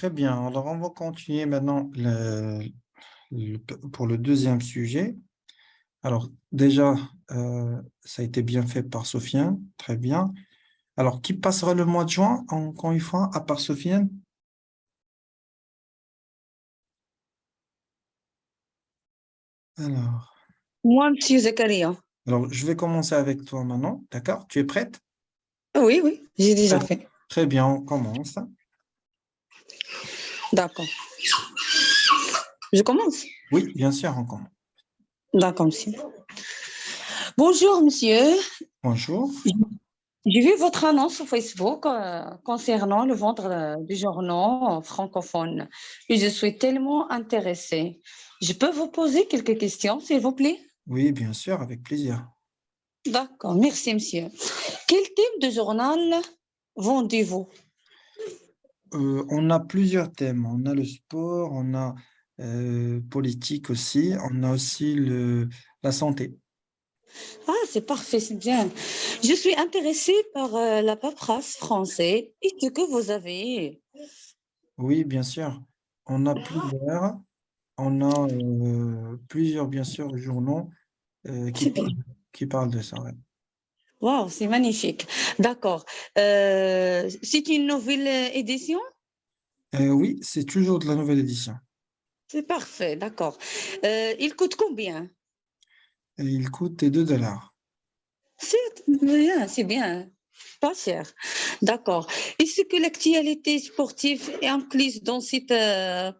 Très bien. Alors, on va continuer maintenant pour le deuxième sujet. Alors, déjà, ça a été bien fait par Sofiane. Très bien. Alors, qui passera le mois de juin, encore une fois, à part Sofiane? Alors, Moi, Monsieur Zakaria. alors, je vais commencer avec toi maintenant. D'accord? Tu es prête? Oui, oui, j'ai Très déjà fait. très bien, on commence. D'accord. Je commence. Oui, bien sûr, on commence. D'accord, monsieur. Bonjour, monsieur. Bonjour. J'ai vu votre annonce sur Facebook concernant le ventre du journal francophone et je suis tellement intéressée. Je peux vous poser quelques questions, s'il vous plaît? Oui, bien sûr, avec plaisir. D'accord, merci, monsieur. Quel type de journal vendez-vous? On a plusieurs thèmes. On a le sport, on a politique aussi, on a aussi la santé. Ah, c'est parfait, c'est bien. Je suis intéressée par la paperasse française et ce que vous avez. Oui, bien sûr. On a plusieurs. On a plusieurs, bien sûr, journaux C'est bien. qui parlent de ça. Ouais. Waouh, c'est magnifique. D'accord. C'est une nouvelle édition? Oui, c'est toujours de la nouvelle édition. C'est parfait, d'accord. Il coûte combien? Et il coûte 2 $. C'est bien, pas cher. D'accord. Est-ce que l'actualité sportive est incluse dans cette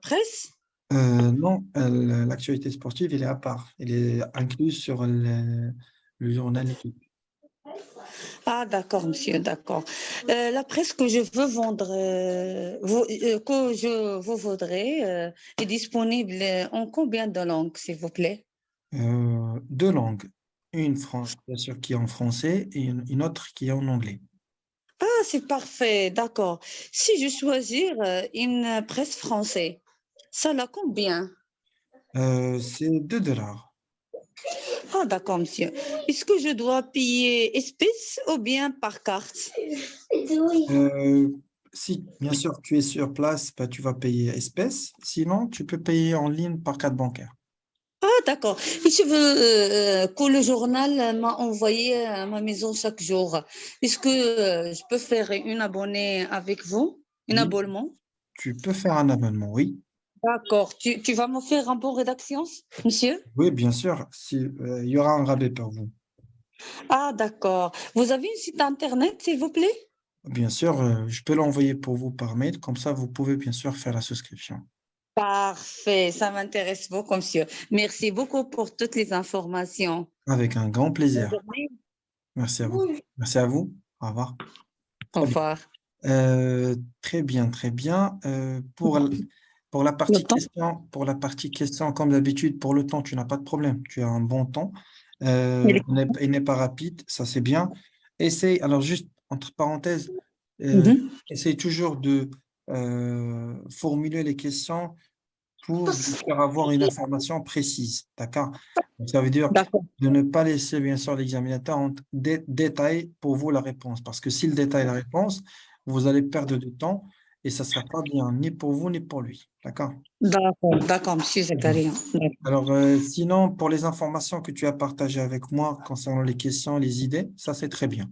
presse? Non, l'actualité sportive, elle est à part. Elle est incluse sur le journal L'équipe. Ah, d'accord, monsieur, d'accord. La presse que je veux vendre, que je vous voudrais, est disponible en combien de langues, s'il vous plaît? 2 langues. Bien sûr, qui est en français et une autre qui est en anglais. Ah, c'est parfait, d'accord. Si je choisir une presse française, ça la combien? C'est 2 $. Ah, d'accord, monsieur. Est-ce que je dois payer espèce ou bien par carte? Euh, Si, bien sûr, tu es sur place, bah, tu vas payer espèce. Sinon, tu peux payer en ligne par carte bancaire. Ah, d'accord. Et je veux que le journal m'a envoyé à ma maison chaque jour. Est-ce que je peux faire une abonnée avec vous? Un Oui, abonnement? tu peux faire un abonnement, oui. D'accord. Tu vas me faire un bon rédaction, monsieur? Oui, bien sûr, si, il y aura un rabais pour vous. Ah, d'accord. Vous avez un site internet, s'il vous plaît? Bien sûr, je peux l'envoyer pour vous par mail, comme ça, vous pouvez bien sûr faire la souscription. Parfait, ça m'intéresse beaucoup, monsieur. Merci beaucoup pour toutes les informations. Avec un grand Bonne plaisir. journée. Merci à vous. Merci à vous. Au revoir. Au Très bien. revoir. Très bien, très bien. Le temps? Pour la partie question, comme d'habitude, pour le temps, tu n'as pas de problème. Tu as un bon temps. Il est- Il n'est pas rapide, ça c'est bien. Essaye, alors juste entre parenthèses, euh, Mhm. essaye toujours de formuler les questions pour bien sûr avoir une information précise. D'accord? Donc, ça veut dire D'accord. de ne pas laisser bien sûr l'examinateur en détail pour vous la réponse. Parce que s'il détaille la réponse, vous allez perdre du temps et ça ne sera pas bien ni pour vous ni pour lui. D'accord? D'accord, d'accord, monsieur Très bien. Zakaria. D'accord. Alors, sinon, pour les informations que tu as partagées avec moi concernant les questions, les idées, ça c'est très bien.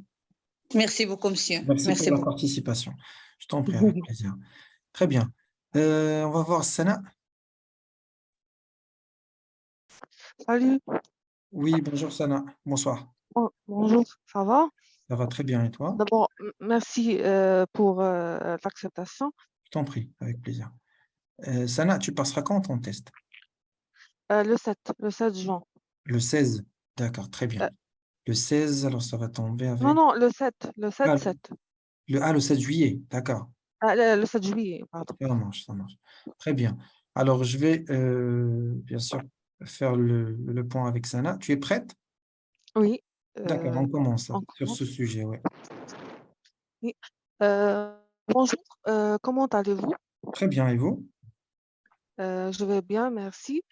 Merci beaucoup, monsieur. Merci pour Merci la beaucoup. participation. Je t'en prie, avec plaisir. Très bien. On va voir Sana. Salut, Oui, bonjour Sana. Bonsoir. bonjour, ça va? Ça va très bien et toi? D'abord, merci pour l'acceptation. Je t'en prie, avec plaisir. Sana, tu passeras quand ton test? Le sept juin. Le 16. D'accord, très bien. Euh, Le 16, alors ça va tomber non, avec... non, le 7, Ah, 7. le 7 juillet, d'accord. Le 7 juillet, pardon. Ça marche, ça marche. Très bien. Alors, je vais bien sûr faire le point avec Sana. Tu es prête? Oui, D'accord, on commence on sur ce commence. sujet, ouais. Oui. Bonjour, comment allez-vous? Très bien, et vous? Je vais bien, merci.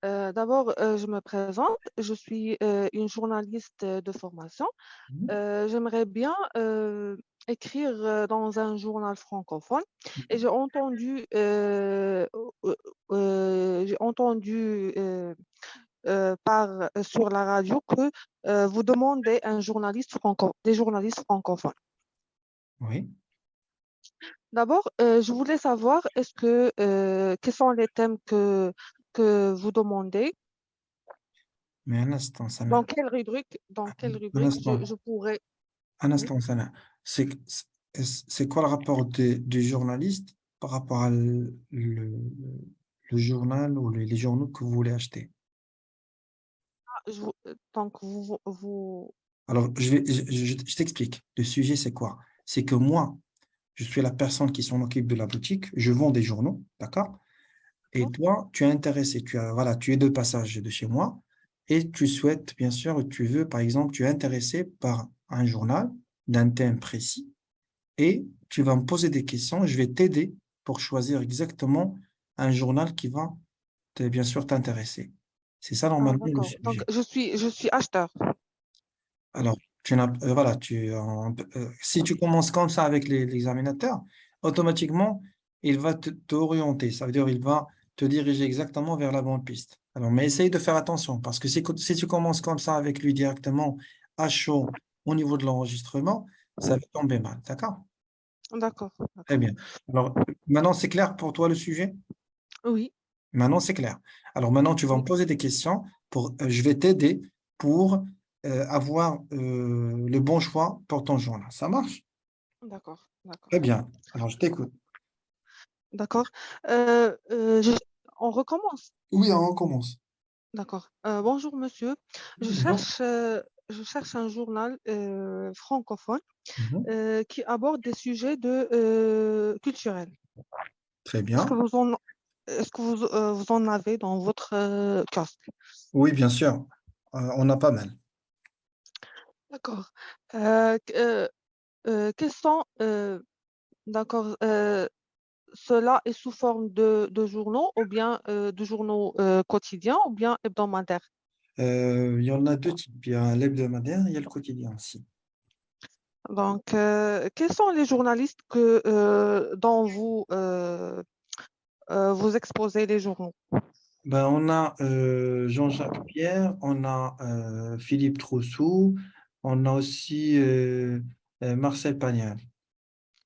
D'abord, je me présente. Je suis une journaliste de formation. Mhm. J'aimerais bien écrire dans un journal francophone et j'ai entendu sur la radio que vous demandez des journalistes francophones. Oui, D'abord, je voulais savoir quels sont les thèmes que vous demandez, mais un instant, Sana. dans quelle Un rubrique instant, je pourrais. un Oui. instant, Sana. C'est quoi le rapport du journaliste par rapport à le journal ou les journaux que vous voulez acheter? Donc, vous. Alors, je t'explique. Le sujet, c'est quoi? C'est que moi, je suis la personne qui s'en occupe de la boutique. Je vends des journaux, d'accord? Et D'accord. toi, tu es intéressé. Voilà, tu es de passage de chez moi et tu souhaites, bien sûr, tu veux, par exemple, tu es intéressé par un journal d'un thème précis et tu vas me poser des questions. Je vais t'aider pour choisir exactement un journal qui va, bien sûr, t'intéresser. C'est ça, Ah, normalement, le d'accord. Donc, sujet. je suis acheteur. Alors, voilà, si tu commences comme ça avec l'examinateur, automatiquement, il va t'orienter. Ça veut dire il va te diriger exactement vers la bonne piste. Alors, mais essaye de faire attention parce que si tu commences comme ça avec lui directement à chaud au niveau de l'enregistrement, ça va tomber mal. D'accord? D'accord, Très d'accord. bien. Alors, maintenant, c'est clair pour toi le sujet? Oui, Maintenant, c'est clair. Alors maintenant, tu vas me oui, poser des questions je vais t'aider pour avoir le bon choix pour ton journal. Ça marche? d'accord, d'accord, Très bien. Alors, je t'écoute. d'accord. Euh, euh, je- on recommence. Oui, on commence. D'accord. Bonjour, monsieur. Je Bonjour. cherche, euh, je cherche un journal francophone Mhm. qui aborde des sujets culturels. Très Est-ce que bien. vous en, vous en avez dans votre kiosque? Oui, bien sûr. On a pas mal. D'accord. Quels sont, d'accord, cela est sous forme de journaux ou bien de journaux quotidiens ou bien hebdomadaires. Il y en a deux types. Il y a l'hebdomadaire et il y a le quotidien aussi. Donc, quels sont les journalistes dont vous exposez les journaux? Ben, on a Jean-Jacques Pierre, on a Philippe Troussou, on a aussi Marcel Pagnol.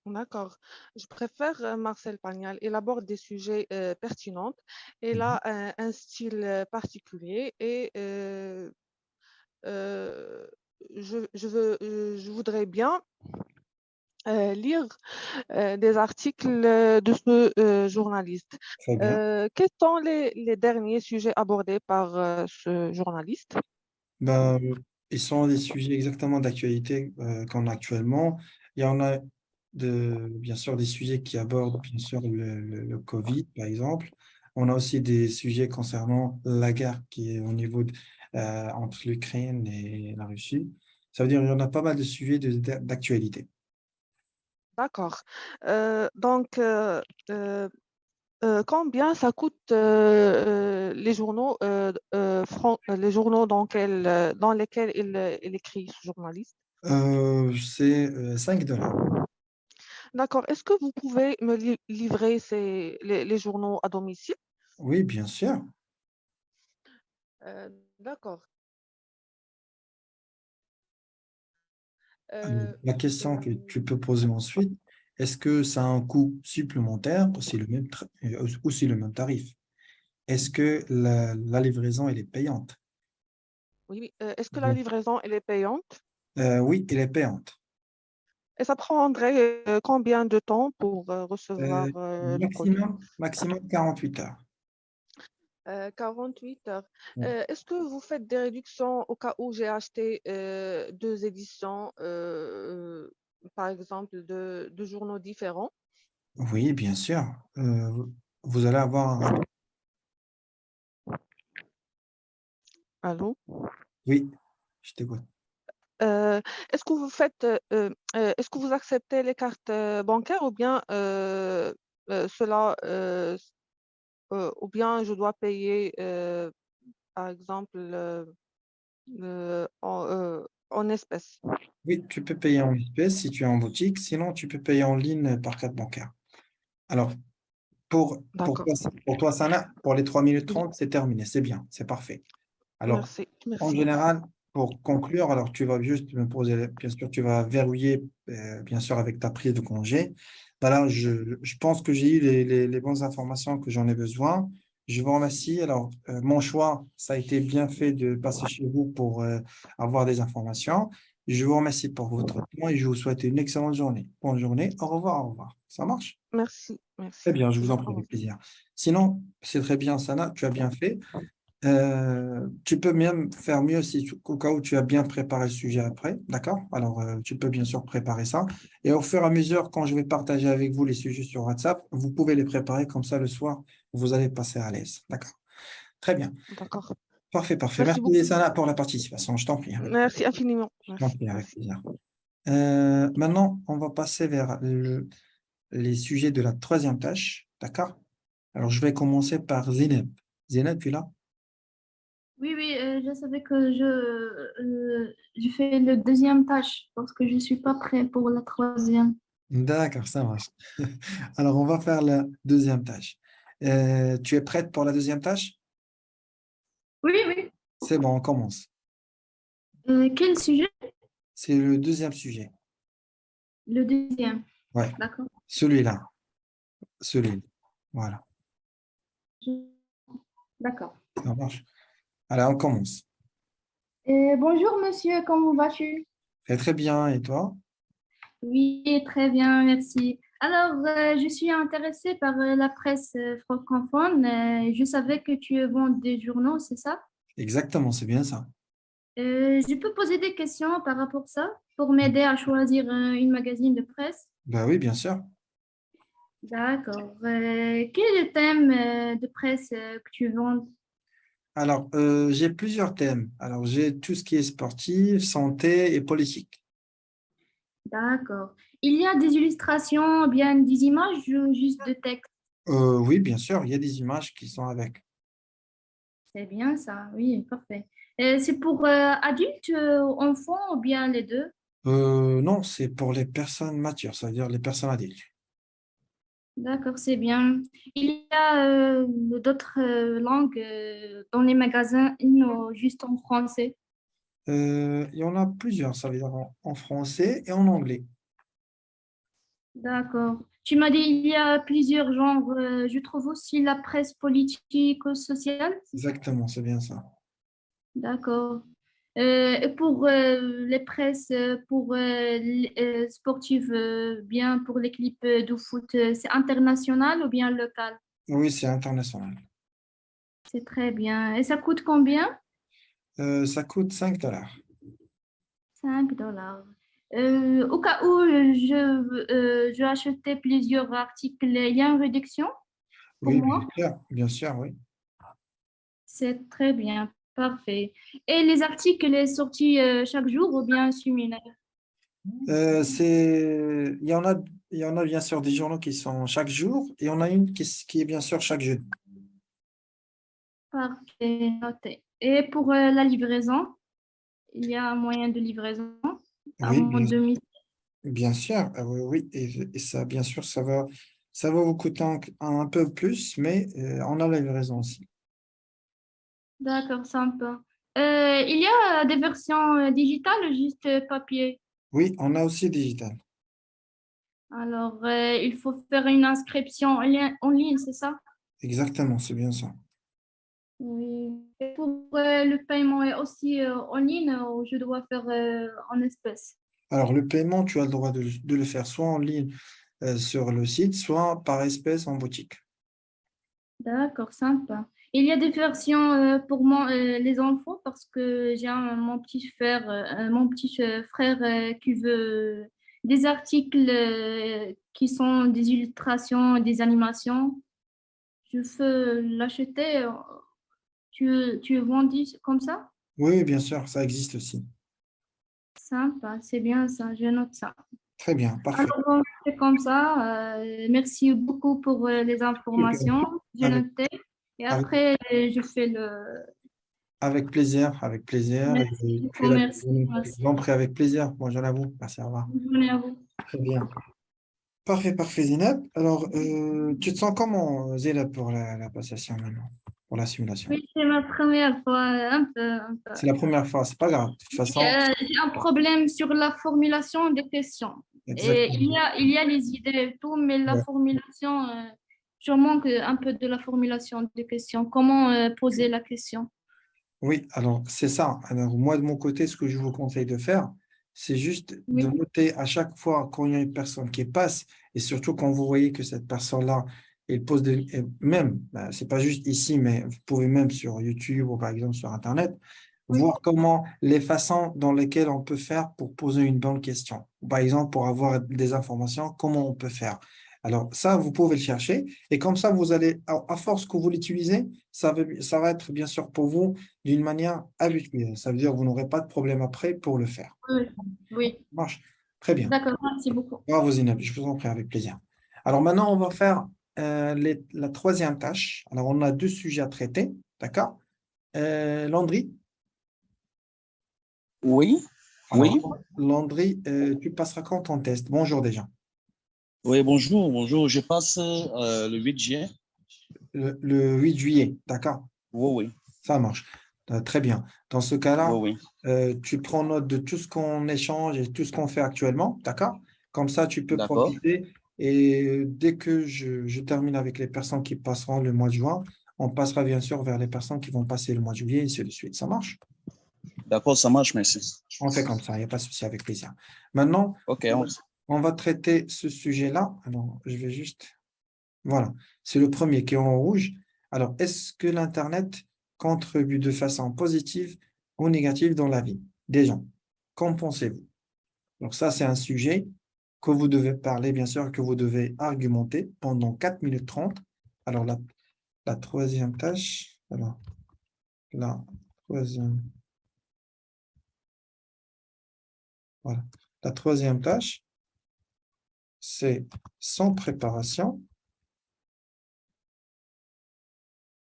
D'accord. Je préfère Marcel Pagnol. Il aborde des sujets pertinents. Il Mhm. a un style particulier et euh, je voudrais bien lire des articles de ce journaliste. Très bien. Quels sont les derniers sujets abordés par ce journaliste? Ben, ils sont des sujets exactement d'actualité qu'on a actuellement. Il y en a bien sûr des sujets qui abordent bien sûr le Covid, par exemple. On a aussi des sujets concernant la guerre qui est au niveau entre l'Ukraine et la Russie. Ça veut dire qu'il y en a pas mal de sujets d'actualité. D'accord. Donc, combien ça coûte les journaux dans lesquels il écrit, ce journaliste? C'est 5 dollars. D'accord. Est-ce que vous pouvez me livrer les journaux à domicile? Oui, bien sûr. D'accord. Alors, Euh, la question que euh, tu peux poser ensuite, est-ce que ça a un coût supplémentaire ou c'est le même tarif? Est-ce que la livraison, elle est payante? oui, oui. Est-ce que la Donc, livraison elle est payante? oui, elle est payante. Et ça prendrait combien de temps pour recevoir le produit? Maximum 48 heures. 48 heures. Oui, Est-ce que vous faites des réductions au cas où j'ai acheté deux éditions, par exemple, de journaux différents? oui, bien sûr. Vous allez avoir un rabais. Allô? Oui, je t'écoute. Euh, est-ce que vous acceptez les cartes bancaires ou bien ou bien je dois payer, par exemple, en espèces. Oui, tu peux payer en espèces si tu es en boutique, sinon tu peux payer en ligne par carte bancaire. Alors, D'accord. pour toi, Sana, pour les 3 minutes Oui, 30, c'est terminé, c'est bien, c'est parfait. Alors, merci, en merci. général, pour conclure, alors tu vas juste me poser, bien sûr, tu vas verrouiller, bien sûr, avec ta prise de congé. Voilà, je pense que j'ai eu les bonnes informations que j'en ai besoin. Je vous remercie. Alors, mon choix, ça a été bien fait de passer chez vous pour avoir des informations. Je vous remercie pour votre temps et je vous souhaite une excellente journée. Bonne journée. Au revoir, au revoir. Ça marche? Merci, Très merci. bien, je vous Oui, en au prie, revoir. avec plaisir. Sinon, c'est très bien, Sana, tu as bien fait. Tu peux même faire mieux si au cas où tu as bien préparé le sujet après, d'accord? Alors, tu peux bien sûr préparer ça. Et au fur et à mesure, quand je vais partager avec vous les sujets sur WhatsApp, vous pouvez les préparer comme ça le soir, vous allez passer à l'aise, d'accord? Très bien. D'accord. Parfait, parfait. Merci Merci, beaucoup. Sana, pour la participation. Je t'en prie, avec, Merci infiniment. je t'en Merci, prie, avec merci. plaisir. Maintenant, on va passer vers les sujets de la troisième tâche, d'accord? Alors, je vais commencer par Zineb. Zineb, tu es là? Oui, oui, je savais que je fais le deuxième tâche parce que je ne suis pas prêt pour la troisième. D'accord, ça marche. Alors, on va faire la deuxième tâche. Tu es prête pour la deuxième tâche? Oui, oui. C'est bon, on commence. Quel sujet? C'est le deuxième sujet. Le deuxième. Ouais, D'accord. celui-là. Celui-là. Voilà, Je- D'accord. ça marche. Alors, on commence. Bonjour, monsieur, comment vas-tu? Très, très bien. Et toi? Oui, très bien, merci. Alors, je suis intéressée par la presse francophone. Je savais que tu vends des journaux, c'est ça? Exactement, c'est bien ça. Je peux poser des questions par rapport à ça pour m'aider à choisir une magazine de presse? Ben oui, bien sûr. D'accord. Quel est le thème de presse que tu vends? Alors, j'ai plusieurs thèmes. Alors, j'ai tout ce qui est sportif, santé et politique. D'accord. Il y a des illustrations, bien des images ou juste de texte? Oui, bien sûr, il y a des images qui sont avec. C'est bien ça, oui, parfait. C'est pour adultes, enfants ou bien les deux? Non, c'est pour les personnes matures, c'est-à-dire les personnes adultes. D'accord, c'est bien. Il y a d'autres langues dans les magasins ou juste en français? Il y en a plusieurs, ça veut dire en français et en anglais. D'accord. Tu m'as dit il y a plusieurs genres. Je trouve aussi la presse politique ou sociale. Exactement, c'est bien ça. D'accord. Et pour les presses, pour sportives, bien pour les clips de foot, c'est international ou bien local? Oui, c'est international. C'est très bien. Et ça coûte combien? Ça coûte 5 $. 5 $. Au cas où je achetais plusieurs articles, il y a une réduction pour Oui, moi? bien sûr, oui. C'est très bien, parfait. Et les articles sont sortis chaque jour ou bien semaine? Il y en a bien sûr des journaux qui sont chaque jour et on a une qui est bien sûr chaque jeudi. Parfait, noté. Et pour la livraison, il y a un moyen de livraison à Oui, mon domicile. bien sûr, oui, oui. Et ça, bien sûr, ça va vous coûter un peu plus, mais on a la livraison aussi. D'accord, sympa. Il y a des versions digitales ou juste papier? Oui, on a aussi digital. Alors, il faut faire une inscription en ligne, c'est ça? Exactement, c'est bien ça. Oui. Et pour le paiement est aussi en ligne ou je dois faire en espèces? Alors, le paiement, tu as le droit de le faire soit en ligne sur le site, soit par espèce en boutique. D'accord, sympa. Il y a des versions pour les enfants parce que j'ai mon petit frère qui veut des articles qui sont des illustrations, des animations. Je peux l'acheter. Tu vendis comme ça? Oui, bien sûr, ça existe aussi. Sympa, c'est bien ça, je note ça. Très bien, parfait. Alors, on fait comme ça. Merci beaucoup pour les Super. informations. J'ai Avec, noté. Et avec, après, je fais Avec plaisir, avec plaisir. Merci Et puis beaucoup, merci. je vous en prie, avec plaisir. Bonjour à vous. Merci, au revoir. Bonne journée à vous. Très bien. Parfait, parfait, Zineb. Alors, tu te sens comment, Zineb, pour la passation maintenant, pour la simulation? Oui, c'est ma première fois, un peu, un peu. C'est la première fois, c'est pas grave. De toute façon, J'ai un problème sur la formulation des questions. Et exactement. il y a les idées et tout, mais la Ouais. formulation, je manque un peu de la formulation des questions. Comment poser la question? Oui, alors c'est ça. Alors moi, de mon côté, ce que je vous conseille de faire, c'est juste de Oui, noter à chaque fois quand il y a une personne qui passe, et surtout quand vous voyez que cette personne-là, elle pose des... et même, ben, c'est pas juste ici, mais vous pouvez même sur YouTube ou par exemple sur Internet, oui, voir comment les façons dans lesquelles on peut faire pour poser une bonne question. Par exemple, pour avoir des informations, comment on peut faire. Alors ça, vous pouvez le chercher, et comme ça, vous allez, à force que vous l'utilisez, ça va être bien sûr pour vous d'une manière habituelle. Ça veut dire que vous n'aurez pas de problème après pour le faire. oui, oui. Ça marche. Très bien. D'accord, merci beaucoup. Bravo Zineb, je vous en prie avec plaisir. Alors maintenant, on va faire la troisième tâche. Alors on a deux sujets à traiter, d'accord? Landry, Oui, alors oui, Landry, tu passeras quand ton test? Bonjour déjà. oui, bonjour, bonjour. Je passe le 8 juin. Le 8 juillet, d'accord? Oui, oui, Ça marche. Très bien. Dans ce oui, cas-là, oui. tu prends note de tout ce qu'on échange et tout ce qu'on fait actuellement, d'accord? Comme ça, tu peux D'accord, profiter. Et dès que je termine avec les personnes qui passeront le mois de juin, on passera bien sûr vers les personnes qui vont passer le mois de juillet et ainsi de suite. Ça marche? d'accord, ça marche, merci. On fait comme ça, il n'y a pas de souci, avec plaisir. Maintenant, Ok, on va traiter ce sujet-là. Alors, je vais juste... Voilà, c'est le premier qui est en rouge. Alors, est-ce que l'Internet contribue de façon positive ou négative dans la vie des gens? Qu'en pensez-vous? Donc ça, c'est un sujet que vous devez parler, bien sûr, que vous devez argumenter pendant 4 minutes 30. Alors, la troisième tâche, alors, la troisième, voilà. La troisième tâche, c'est sans préparation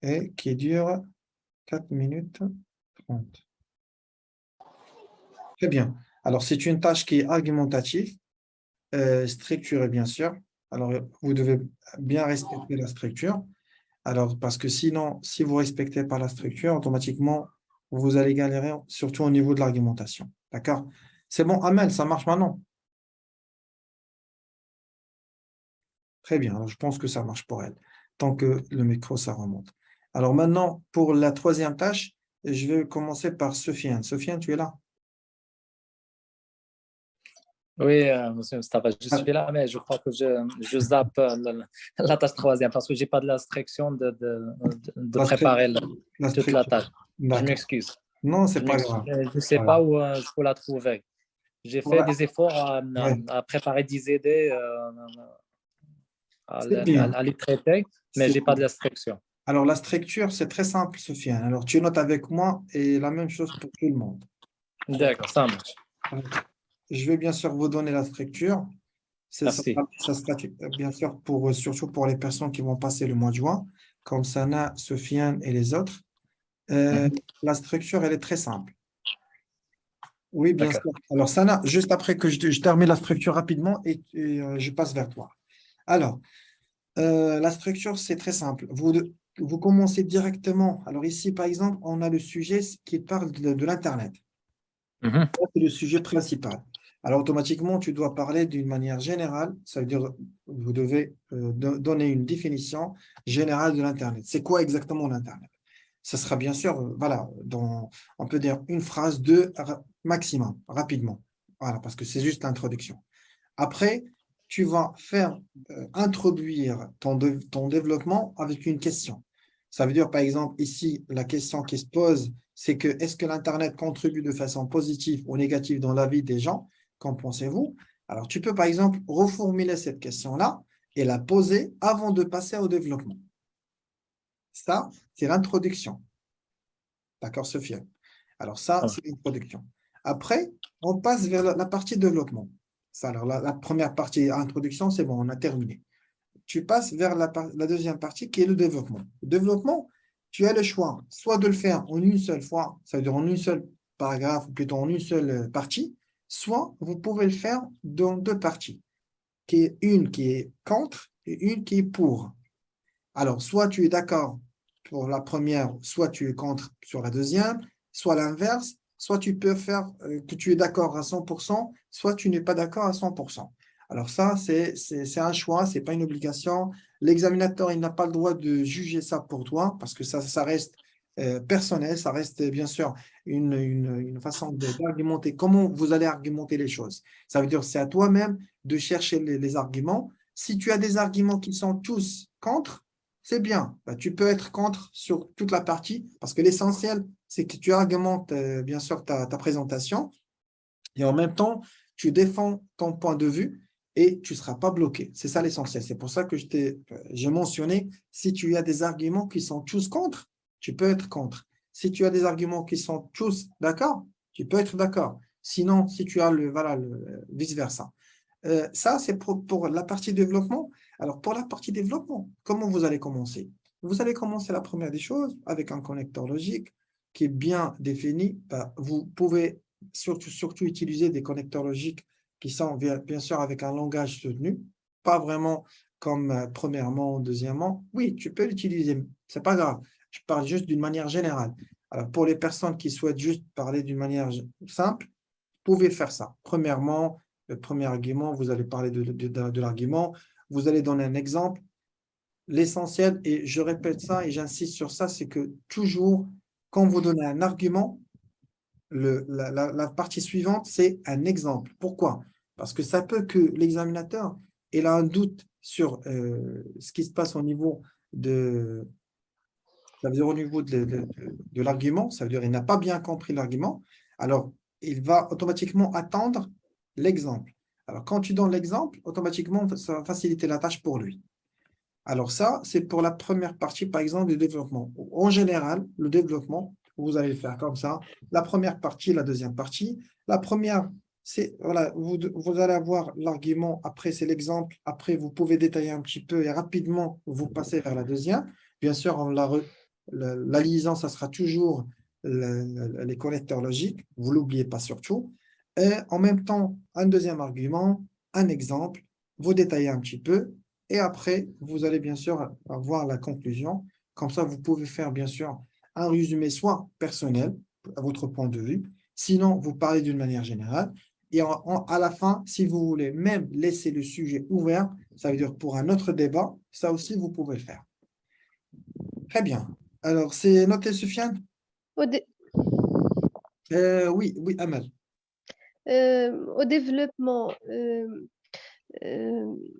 et qui dure 4 minutes 30. Très bien. Alors, c'est une tâche qui est argumentative, structurée, bien sûr. Alors, vous devez bien respecter la structure. Alors, parce que sinon, si vous ne respectez pas la structure, automatiquement, vous allez galérer, surtout au niveau de l'argumentation. D'accord? C'est bon, Amel, ça marche maintenant? Très bien. Alors, je pense que ça marche pour elle, tant que le micro, ça remonte. Alors, maintenant, pour la troisième tâche, je vais commencer par Sofiane. Sofiane, tu es là? Oui, monsieur Mustafa, je Ah, suis là, mais je crois que je zappe la tâche troisième parce que je n'ai pas de l'instruction de la, stru- préparer la toute la structure. tâche. Je D'accord. m'excuse. Non, Je c'est pas m'excuse. grave. Je ne sais Voilà. pas où je peux la trouver. J'ai fait Voilà. des efforts Ouais. à préparer des idées, C'est bien. à les traiter, mais C'est je n'ai pas de bien. l'instruction. Alors, la structure, c'est très simple, Sofiane. Alors, tu notes avec moi et la même chose pour tout le monde. D'accord, ça marche. Alors, je vais bien sûr vous donner la structure. Merci. Ça sera bien sûr pour, surtout pour les personnes qui vont passer le mois de juin, comme Sana, Sofiane et les autres. Euh, Mhm. la structure, elle est très simple. Oui, bien D'accord. sûr. Alors, Sana, juste après que je termine la structure rapidement et je passe vers toi. Alors, la structure, c'est très simple. Vous commencez directement. Alors ici, par exemple, on a le sujet qui parle de l'Internet. Mhm. Ça, c'est le sujet principal. Alors, automatiquement, tu dois parler d'une manière générale. Ça veut dire, vous devez donner une définition générale de l'Internet. C'est quoi exactement l'Internet? Ça sera bien sûr, voilà, on peut dire une phrase, deux maximum, rapidement. Voilà, parce que c'est juste l'introduction. Après, tu vas faire introduire ton développement avec une question. Ça veut dire, par exemple, ici, la question qui se pose, c'est que est-ce que l'Internet contribue de façon positive ou négative dans la vie des gens? Qu'en pensez-vous? Alors, tu peux, par exemple, reformuler cette question-là et la poser avant de passer au développement. Ça, c'est l'introduction. D'accord, Sophia? Alors, ça, Ah, c'est l'introduction. Après, on passe vers la partie développement. Ça, alors, la première partie introduction, c'est bon, on a terminé. Tu passes vers la deuxième partie qui est le développement. Le développement, tu as le choix, soit de le faire en une seule fois, ça veut dire en une seule paragraphe, ou plutôt en une seule partie, soit vous pouvez le faire dans deux parties, une qui est contre et une qui est pour. Alors, soit tu es d'accord pour la première, soit tu es contre sur la deuxième, soit l'inverse, soit tu peux faire que tu es d'accord à 100%, soit tu n'es pas d'accord à 100%. Alors ça, c'est un choix, ce n'est pas une obligation. L'examinateur, il n'a pas le droit de juger ça pour toi parce que ça reste personnel, ça reste bien sûr une façon d'argumenter. Comment vous allez argumenter les choses? Ça veut dire que c'est à toi-même de chercher les arguments. Si tu as des arguments qui sont tous contre, c'est bien. Bah, tu peux être contre sur toute la partie parce que l'essentiel, c'est que tu argumentes bien sûr ta présentation et en même temps, tu défends ton point de vue et tu ne seras pas bloqué. C'est ça l'essentiel. C'est pour ça que j'ai mentionné, si tu as des arguments qui sont tous contre, tu peux être contre. Si tu as des arguments qui sont tous d'accord, tu peux être d'accord. Sinon, si tu as le vice-versa. Ça, c'est pour la partie développement. Alors, pour la partie développement, comment vous allez commencer? Vous allez commencer la première des choses avec un connecteur logique qui est bien défini. Bah, vous pouvez surtout utiliser des connecteurs logiques qui sont bien sûr avec un langage soutenu, pas vraiment comme premièrement, deuxièmement. Oui, tu peux l'utiliser, c'est pas grave. Je parle juste d'une manière générale. Alors, pour les personnes qui souhaitent juste parler d'une manière simple, vous pouvez faire ça. Premièrement, le premier argument, vous allez parler de l'argument, vous allez donner un exemple. L'essentiel, et je répète ça et j'insiste sur ça, c'est que toujours, quand vous donnez un argument, la partie suivante, c'est un exemple. Pourquoi? Parce que ça peut que l'examinateur ait un doute sur ce qui se passe au niveau ça veut dire au niveau de l'argument, ça veut dire qu'il n'a pas bien compris l'argument. Alors, il va automatiquement attendre l'exemple. Alors, quand tu donnes l'exemple, automatiquement, ça va faciliter la tâche pour lui. Alors ça, c'est pour la première partie, par exemple, du développement. En général, le développement, vous allez le faire comme ça. La première partie, la deuxième partie. La première, c'est, voilà, vous allez avoir l'argument, après c'est l'exemple, après vous pouvez détailler un petit peu et rapidement vous passez vers la deuxième. Bien sûr, la liaison, ça sera toujours les connecteurs logiques, vous ne l'oubliez pas surtout. Et en même temps, un deuxième argument, un exemple, vous détaillez un petit peu et après, vous allez bien sûr avoir la conclusion. Comme ça, vous pouvez faire bien sûr un résumé soit personnel, à votre point de vue, sinon vous parlez d'une manière générale. Et à la fin, si vous voulez même laisser le sujet ouvert, ça veut dire pour un autre débat, ça aussi, vous pouvez le faire. Très bien. Alors, c'est noté, Soufiane? Au, dé- Oui, oui, Amal. au développement,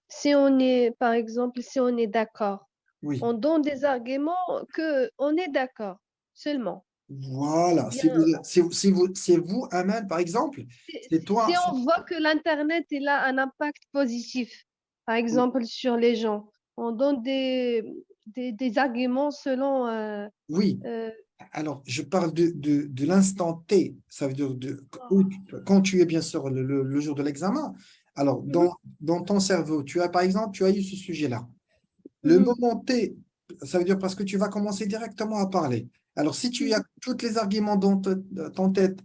si on est, par exemple, si on est d'accord, Oui. on donne des arguments que on est d'accord seulement. Voilà. Bien, C'est vous, Amal, par exemple, c'est toi. si on voit que l'Internet il a un impact positif, par exemple, sur les gens, on donne des arguments selon... Oui. euh, Alors, je parle de l'instant T, ça veut dire quand tu es bien sûr le jour de l'examen. Alors, mhm, dans ton cerveau, par exemple, tu as eu ce sujet-là. Le mhm, moment T, ça veut dire parce que tu vas commencer directement à parler. Alors, si tu as mhm, tous les arguments dans ton tête,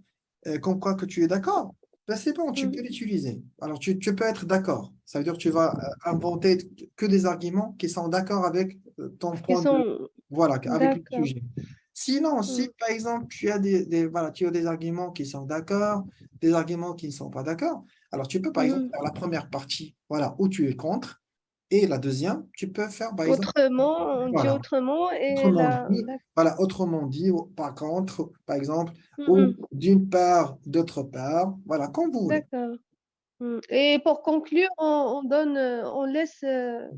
comme quoi que tu es d'accord, ben c'est bon, tu peux mhm. l'utiliser. Alors, tu peux être d'accord. Ça veut dire que tu vas inventer que des arguments qui sont d'accord avec ton Qui point de... sont Voilà, avec le d'accord. sujet. Sinon, si Mhm, par exemple, voilà, tu as des arguments qui sont d'accord, des arguments qui ne sont pas d'accord, alors tu peux par exemple mhm. faire la première partie, voilà, où tu es contre, et la deuxième, tu peux faire par exemple, Autrement, on dit voilà, autrement et autrement là, dit, voilà, autrement dit, ou par contre, par exemple, ou mhm, d'une part, d'autre part, voilà, comme vous voulez. d'accord. Et pour conclure, on donne, on laisse.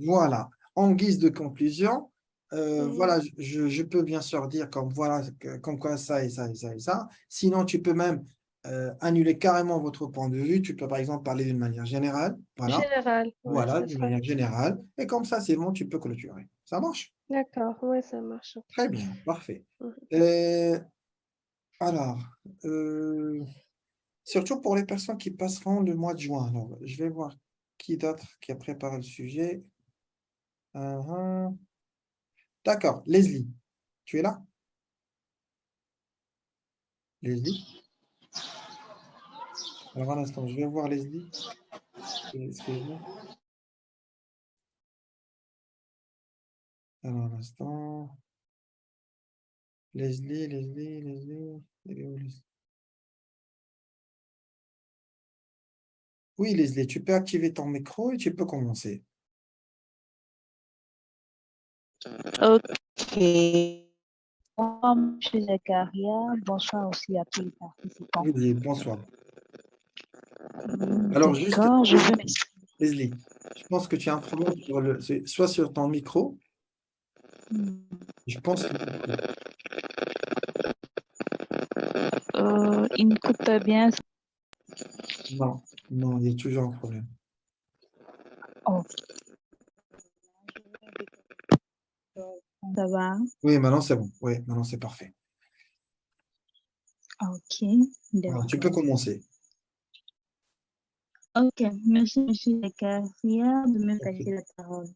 Voilà, en guise de conclusion, Mhm. voilà, je peux bien sûr dire comme, voilà, comme quoi ça et ça et ça et ça. Sinon, tu peux même annuler carrément votre point de vue. Tu peux par exemple parler d'une manière générale. Voilà, Général, ouais, voilà, ça d'une sera. manière générale. Et comme ça, c'est bon, tu peux clôturer. Ça marche? D'accord, ouais, ça marche. Très bien, parfait. Mhm. Euh, alors, euh, surtout pour les personnes qui passeront le mois de juin. Alors, je vais voir qui d'autre qui a préparé le sujet. D'accord, Leslie. Tu es là? Leslie? Alors, un instant, je vais voir Leslie. Excuse-moi. Alors, un instant. Leslie. Elle est où, Leslie? Oui, Leslie, tu peux activer ton micro et tu peux commencer. Ok. Bonsoir, M. Zakaria. Bonsoir aussi à tous les participants. Oui, bonsoir. Alors, juste, D'accord, je veux m'exprimer. Leslie, je pense que tu as un problème soit sur ton micro, je pense que... Il m'écoute bien. Non, non, il y a toujours un problème. Oh, ça va? Oui, maintenant c'est bon. Oui, maintenant c'est parfait. Ok, Alors, tu peux d'accord. commencer. Ok, merci, M. Zakaria, de me passer Ok. la parole.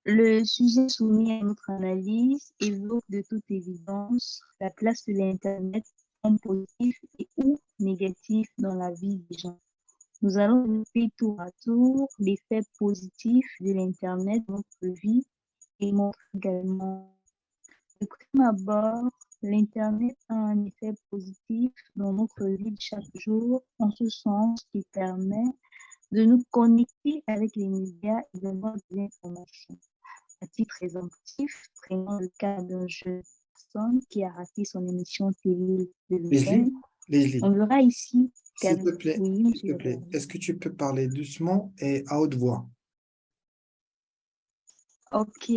Le sujet soumis à notre analyse évoque de toute évidence la place de l'Internet en positif et ou négatif dans la vie des gens. Nous allons développer tour à tour l'effet positif de l'Internet dans notre vie et montrer également de prime abord, l'Internet a un effet positif dans notre vie de chaque jour, en ce sens qu'il permet de nous connecter avec les médias et d'avoir des informations. À titre présomptif, prenons le cas d'un jeune personne qui a raté son émission télé de week-end. Leslie, On verra ici s'il te qu'avec... plaît, Oui, s'il te monsieur plaît, Zakaria. est-ce que tu peux parler doucement et à haute voix? Ok,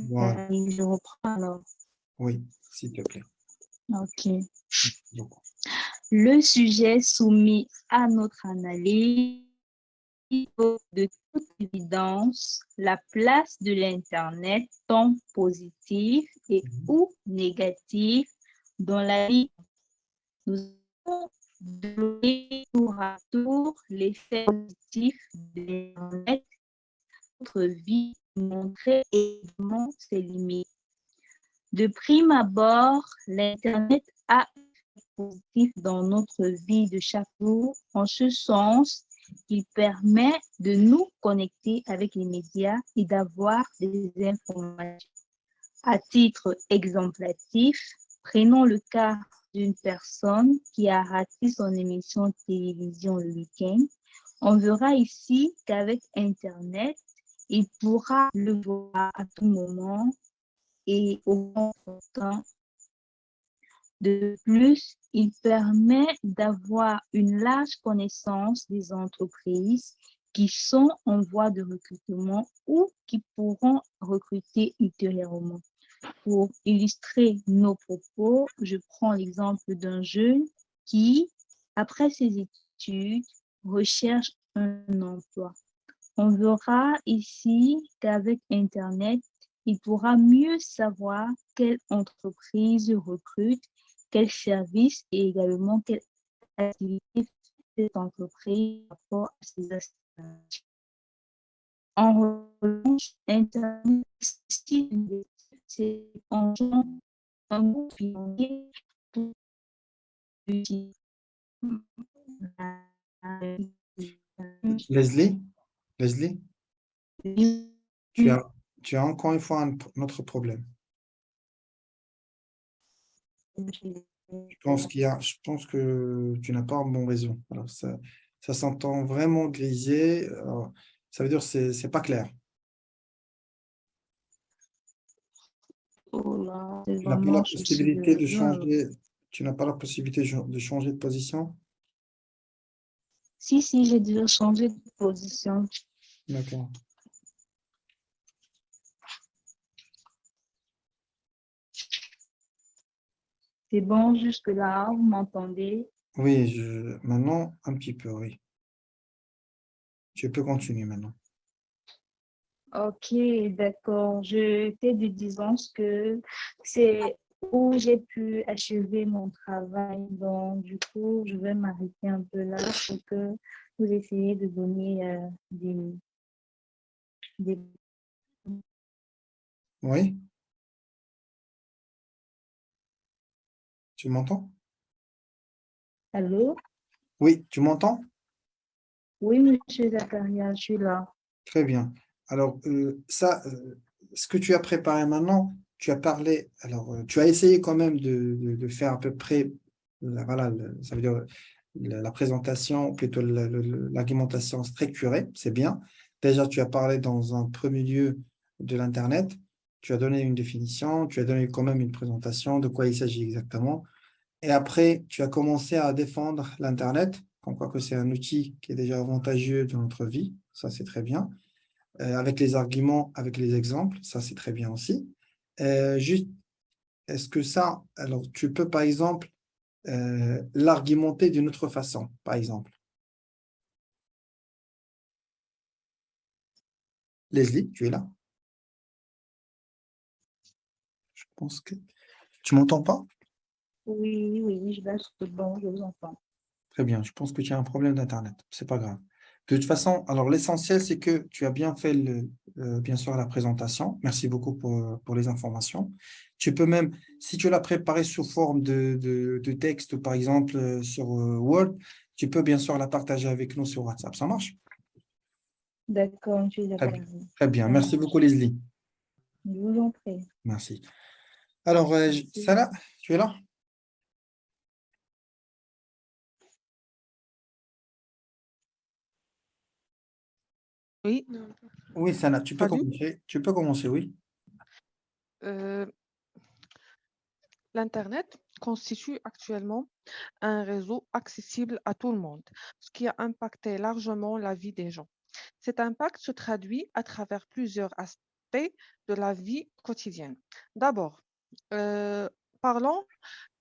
Voilà. je reprends alors. Oui, s'il te plaît. Ok. Donc, Le sujet soumis à notre analyse évoque de toute évidence la place de l'Internet, tant positif et ou négatif, dans la vie. Nous allons développer tour à tour l'effet positif de l'Internet dans notre vie, montrer également ses limites. De prime abord, l'Internet a un effet positif dans notre vie de chaque jour, en ce sens qu'il permet de nous connecter avec les médias et d'avoir des informations. À titre exemplatif, prenons le cas d'une personne qui a raté son émission de télévision le week-end. On verra ici qu'avec Internet, il pourra le voir à tout moment et au bon temps. De plus, il permet d'avoir une large connaissance des entreprises qui sont en voie de recrutement ou qui pourront recruter ultérieurement. Pour illustrer nos propos, je prends l'exemple d'un jeune qui, après ses études, recherche un emploi. On verra ici qu'avec Internet, il pourra mieux savoir quelle entreprise recrute, quel service et également quelle activité fait cette entreprise par rapport à ses aspirations. En revanche, Internet, c'est un bon financier pour utiliser Leslie, Leslie, tu as, tu as encore une fois un autre problème. Je pense que tu n'as pas un bon réseau. Alors, ça s'entend vraiment grisé. Alors, ça veut dire que c'est pas clair. Oh là, c'est Tu n'as pas la vraiment souci de possibilité de réseau. changer, tu n'as pas la possibilité de changer de position. Si, j'ai déjà changé de position. D'accord. C'est bon jusque-là, vous m'entendez? Oui, maintenant, un petit peu, oui. Tu peux continuer maintenant. Ok, d'accord. Je t'ai dit, disons que c'est où j'ai pu achever mon travail. Donc, du coup, je vais m'arrêter un peu là pour que vous essayiez de donner des... Oui? Tu m'entends? Allô? Oui, tu m'entends? Oui, monsieur Zakaria, je suis là. Très bien. Alors, ce que tu as préparé maintenant, tu as parlé, alors, tu as essayé quand même de faire à peu près, voilà, ça veut dire la présentation, plutôt l'argumentation structurée, c'est bien. Déjà, tu as parlé dans un premier lieu de l'Internet, tu as donné une définition, tu as donné quand même une présentation de quoi il s'agit exactement. Et après, tu as commencé à défendre l'Internet, comme quoi que c'est un outil qui est déjà avantageux dans notre vie, ça c'est très bien. Avec les arguments, avec les exemples, ça c'est très bien aussi. Juste, est-ce que ça, alors tu peux par exemple l'argumenter d'une autre façon, par exemple. Leslie, tu es là? Je pense que tu m'entends pas? Oui, oui, c'est bon, je vous entends. Très bien, je pense que tu as un problème d'Internet, c'est pas grave. De toute façon, alors l'essentiel, c'est que tu as bien fait, bien sûr, la présentation. Merci beaucoup pour les informations. Tu peux même, si tu l'as préparé sous forme de texte, par exemple, sur Word, tu peux bien sûr la partager avec nous sur WhatsApp. Ça marche? D'accord, monsieur Très bien. Zakaria. Très bien. Ça Merci beaucoup, marche. Leslie. Je vous en prie. Merci. Alors, Merci. Salah, tu es là? Oui, Oui, Salah, tu peux salut. commencer. Tu peux commencer, oui. Euh, L'Internet constitue actuellement un réseau accessible à tout le monde, ce qui a impacté largement la vie des gens. Cet impact se traduit à travers plusieurs aspects de la vie quotidienne. D'abord, euh, parlons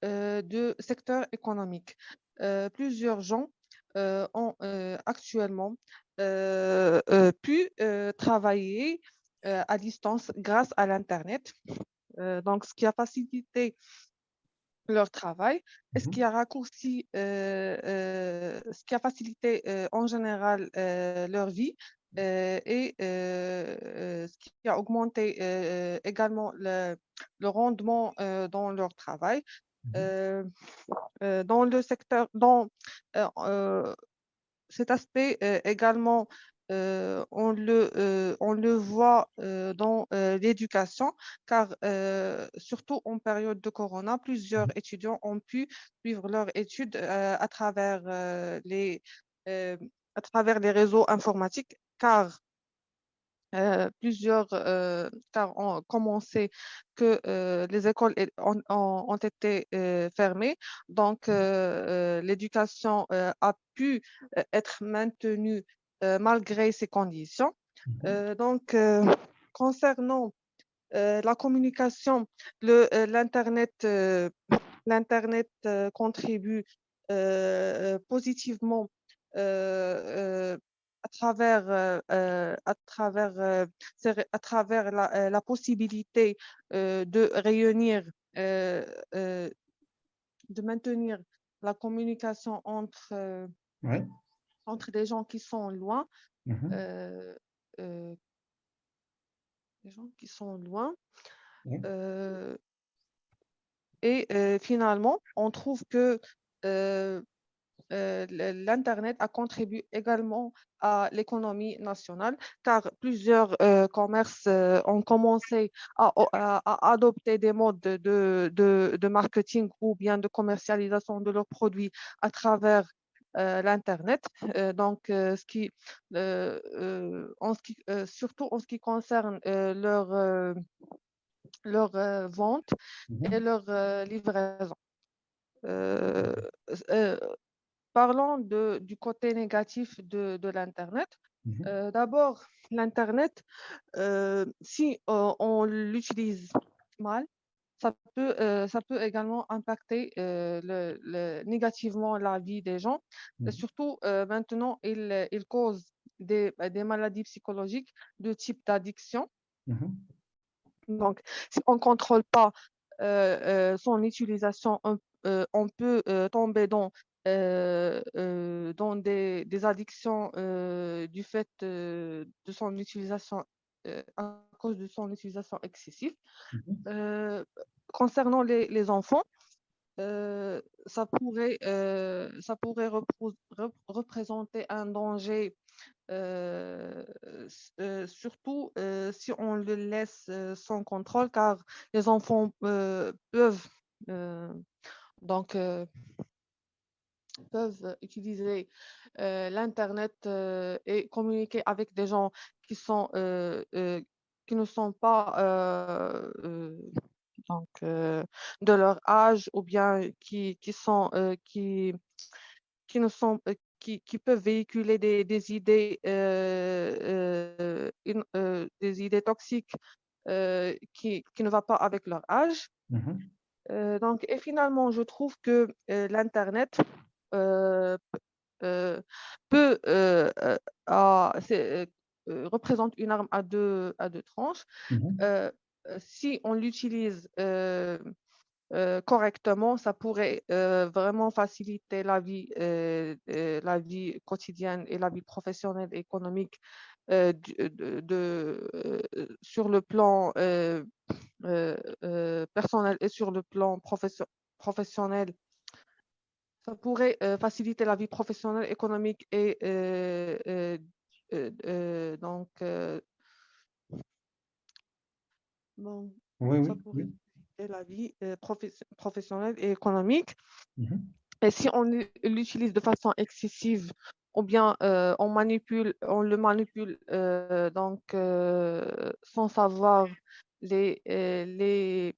de secteur économique. Plusieurs gens ont actuellement pu travailler à distance grâce à l'Internet. Donc, ce qui a facilité leur travail et ce Mhm. qui a raccourci, ce qui a facilité en général leur vie et ce qui a augmenté également le rendement dans leur travail. Mhm. Euh, dans le secteur, dans euh, euh, cet aspect également, on le voit dans l'éducation, car surtout en période de corona, plusieurs étudiants ont pu suivre leurs études euh, à travers les réseaux informatiques, car comme on sait que les écoles ont été fermées, donc l'éducation a pu être maintenue malgré ces conditions. Mhm. Donc, concernant la communication, l'Internet contribue positivement à travers, à travers la possibilité de réunir, euh, euh, de maintenir la communication Ouais. entre des gens qui sont loin, Mhm. euh, euh, des gens qui sont loin. Ouais. euh, Et finalement, on trouve que euh, l'Internet a contribué également à l'économie nationale, car plusieurs commerces ont commencé à adopter des modes de marketing ou bien de commercialisation de leurs produits à travers l'Internet. Surtout en ce qui concerne leur vente et Mhm. leur livraison. Euh, euh, Parlons du côté négatif de l'Internet. Mhm. D'abord, l'Internet, si on l'utilise mal, ça peut également impacter négativement la vie des gens. Et Mhm. surtout, maintenant, il cause des maladies psychologiques de type d'addiction. Mhm. Donc, si on ne contrôle pas son utilisation, on peut tomber dans des addictions du fait de son utilisation, à cause de son utilisation excessive. Mhm. Euh, Concernant les enfants, ça pourrait représenter un danger, surtout si on le laisse sans contrôle, car les enfants peuvent euh, donc peuvent utiliser l'Internet et communiquer avec des gens qui ne sont pas donc, de leur âge, ou bien qui ne sont, qui peuvent véhiculer des idées, des idées toxiques qui ne vont pas avec leur âge. Mhm. Donc, et finalement, je trouve que l'Internet euh, euh, peut représente une arme à deux tranches. Mhm. Si on l'utilise correctement, ça pourrait vraiment faciliter la vie quotidienne et la vie professionnelle et économique sur le plan personnel et sur le plan professionnel. Ça pourrait faciliter la vie professionnelle, économique et donc bon, Oui, ça oui, pourrait oui. faciliter la vie professionnelle et économique. Mhm. Et si on l'utilise de façon excessive, ou bien on le manipule sans savoir les, euh, les,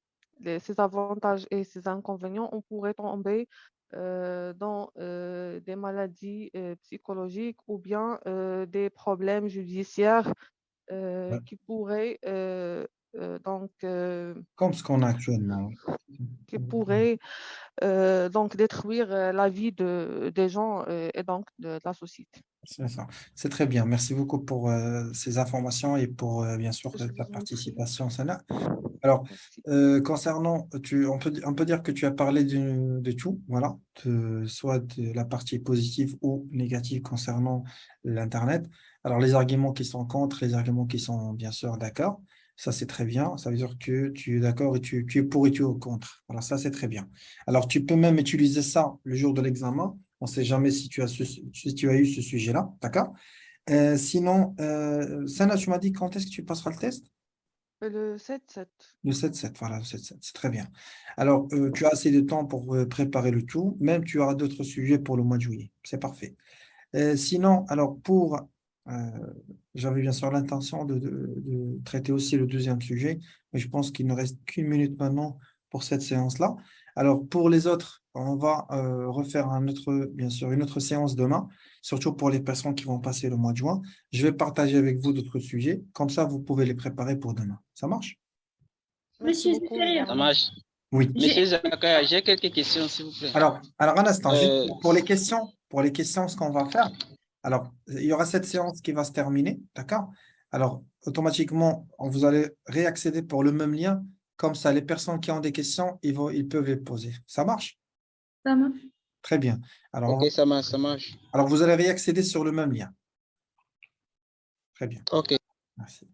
ses avantages et ses inconvénients, on pourrait tomber dans des maladies psychologiques, ou bien des problèmes judiciaires Ouais. qui pourraient Comme ce qu'on a actuellement. qui pourraient donc détruire la vie des gens et donc de la société. C'est ça. C'est très bien. Merci beaucoup pour ces informations et pour, bien sûr, Je ta vous en prie. participation, Sana. Alors, Merci. concernant, on peut dire que tu as parlé de tout, voilà, soit de la partie positive ou négative concernant l'Internet. Alors, les arguments qui sont contre, les arguments qui sont bien sûr d'accord, ça c'est très bien. Ça veut dire que tu es d'accord et tu es pour et tu es contre. Voilà, ça c'est très bien. Alors, tu peux même utiliser ça le jour de l'examen. On ne sait jamais si si tu as eu ce sujet-là, d'accord? Sinon, Sana, tu m'as dit quand est-ce que tu passeras le test? Le 7-7. Le 7-7, voilà, le 7-7, c'est très bien. Alors, tu as assez de temps pour préparer le tout, même tu auras d'autres sujets pour le mois de juillet. C'est parfait. Sinon, alors euh, j'avais bien sûr l'intention de traiter aussi le deuxième sujet, mais je pense qu'il ne reste qu'une minute maintenant pour cette séance-là. Alors, pour les autres, on va refaire bien sûr, une autre séance demain, surtout pour les personnes qui vont passer le mois de juin. Je vais partager avec vous d'autres sujets, comme ça, vous pouvez les préparer pour demain. Ça marche? Merci Monsieur beaucoup, Zakaria, Ça également. marche. Oui. j'ai Monsieur Zakaya, j'ai quelques questions, s'il vous plaît. Alors un instant, juste Euh, pour les questions, ce qu'on va faire. Alors, il y aura cette séance qui va se terminer, d'accord? Alors, automatiquement, vous allez réaccéder pour le même lien. Comme ça, les personnes qui ont des questions, ils peuvent les poser. Ça marche? ça marche. Très bien. Alors, ok, ça marche, ça marche. alors, vous allez réaccéder sur le même lien. Très bien. Ok. Merci.